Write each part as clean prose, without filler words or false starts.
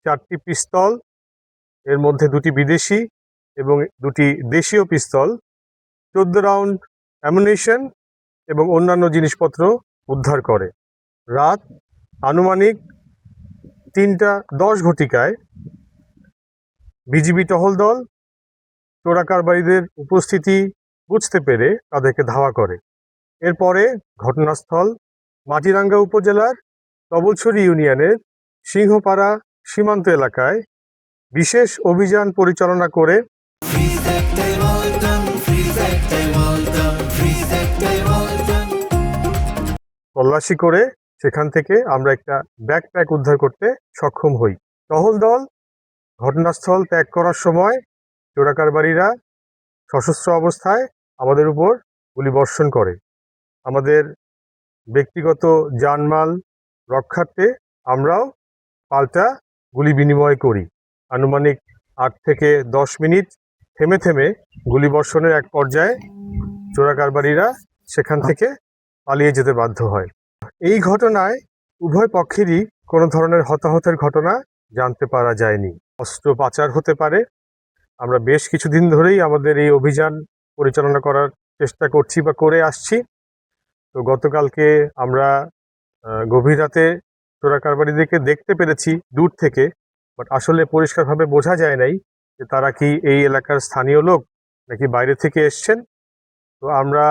4টি পিস্তল, এর মধ্যে 2টি বিদেশি এবং 2টি দেশীয় পিস্তল, 14 রাউন্ড অ্যামুনিশন এবং অন্যান্য জিনিসপত্র উদ্ধার করে। রাত আনুমানিক 3:10 ঘটিকায় বিজিবি টহল দল চোরাকারবারিদের উপস্থিতি বুঝতে পেরে তাদেরকে ধাওয়া করে। এরপরে ঘটনাস্থল মাটিরাঙ্গা উপজেলার তবলছড়ি ইউনিয়নের সিংহপাড়া সীমান্ত এলাকায় বিশেষ অভিযান পরিচালনা করে তল্লাশি করে সেখান থেকে আমরা একটা ব্যাকপ্যাক উদ্ধার করতে সক্ষম হই। টহল দল ঘটনাস্থল ত্যাগ করার সময় চোরাকারবারিরা সশস্ত্র অবস্থায় আমাদের উপর গুলিবর্ষণ করে। আমাদের ব্যক্তিগত জানমাল রক্ষার্থে আমরাও পাল্টা গুলি বিনিময় করি। আনুমানিক 8 থেকে 10 মিনিট থেমে থেমে গুলিবর্ষণের এক পর্যায়ে চোরাকারবারিরা সেখান থেকে পালিয়ে যেতে বাধ্য হয়। এই ঘটনায় উভয় পক্ষেরই কোনো ধরনের হতাহতের ঘটনা জানতে পারা যায়নি। অস্ত্র পাচার হতে পারে। আমরা বেশ কিছুদিন ধরেই আমাদের এই অভিযান পরিচালনা করার চেষ্টা করছি বা করে আসছি। তো গতকালকে আমরা গভীর রাতে চোরাকারবারিদেরকে দেখতে পেরেছি দূর থেকে, বাট আসলে পরিষ্কারভাবে বোঝা যায় নাই যে তারা কি এই এলাকার স্থানীয় লোক নাকি বাইরে থেকে এসছেন। তো আমরা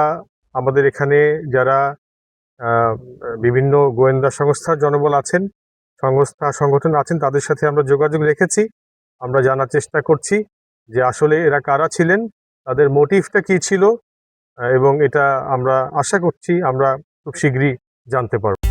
আমাদের এখানে যারা বিভিন্ন গোয়েন্দা সংস্থার জনবল আছেন, সংগঠন আছেন, তাদের সাথে আমরা যোগাযোগ রেখেছি। আমরা জানার চেষ্টা করছি যে আসলে এরা কারা ছিলেন, তাদের মোটিভটা কী ছিল, এবং এটা আমরা আশা করছি আমরা খুব শীঘ্রই জানতে পারব।